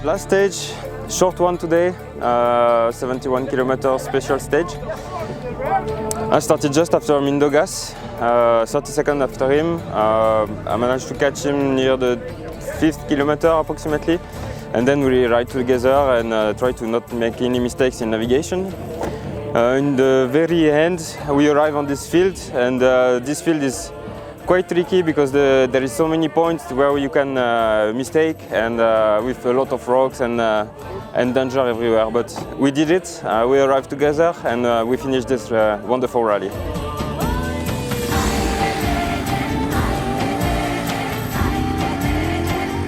Last stage, short one today, 71 km special stage. I started just after Mindogas, 30 seconds after him. I managed to catch him near the 5th kilometer approximately, and then we ride together and try to not make any mistakes in navigation. In the very end, we arrive on this field, and this field is quite tricky because there is so many points where you can mistake, and with a lot of rocks and danger everywhere. But we did it. We arrived together, and we finished this wonderful rally.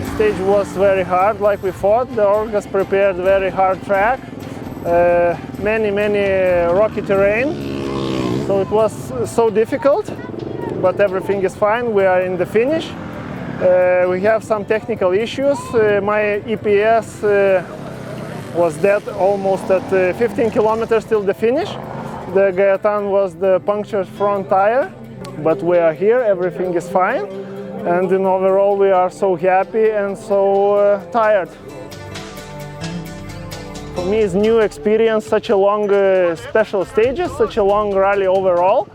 The stage was very hard, like we thought. The orgas prepared very hard track, many rocky terrain. So it was so difficult. But everything is fine. We are in the finish. We have some technical issues. My EPS was dead almost at 15 kilometers till the finish. The Gaetan was the punctured front tire, but we are here. Everything is fine. And in overall, we are so happy and so tired. For me, it's new experience, such a long special stages, such a long rally overall.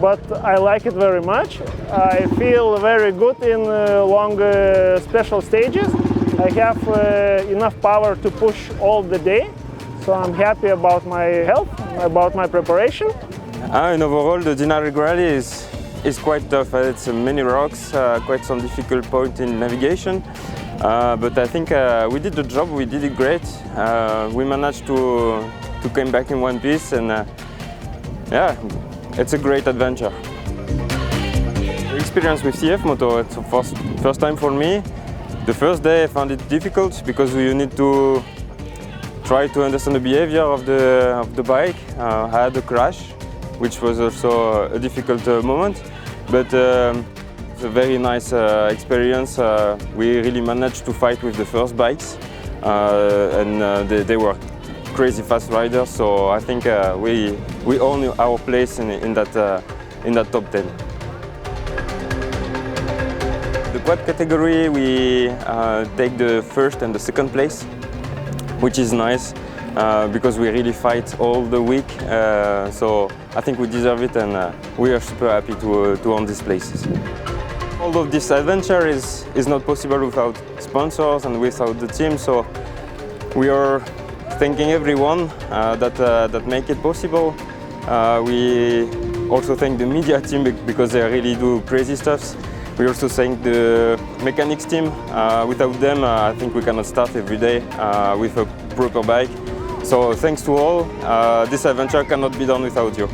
But I like it very much. I feel very good in long special stages. I have enough power to push all the day, so I'm happy about my health, about my preparation. And overall, the Dinaric rally is quite tough. It's many rocks, quite some difficult point in navigation. But I think we did the job. We did it great. We managed to come back in one piece, and yeah. It's a great adventure. The experience with CFMOTO, it's the first time for me. The first day I found it difficult because you need to try to understand the behavior of the bike. I had a crash, which was also a difficult moment, but it's a very nice experience. We really managed to fight with the first bikes, and they were crazy fast riders, so I think we own our place in that top 10. The quad category, we take the first and the second place, which is nice because we really fight all the week. So I think we deserve it, and we are super happy to own these places. All of this adventure is not possible without sponsors and without the team. So we are thanking everyone that make it possible. We also thank the media team because they really do crazy stuff. We also thank the mechanics team. Without them, I think we cannot start every day with a proper bike. So thanks to all. This adventure cannot be done without you.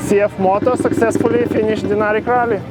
CFMOTO successfully finished Dinaric rally.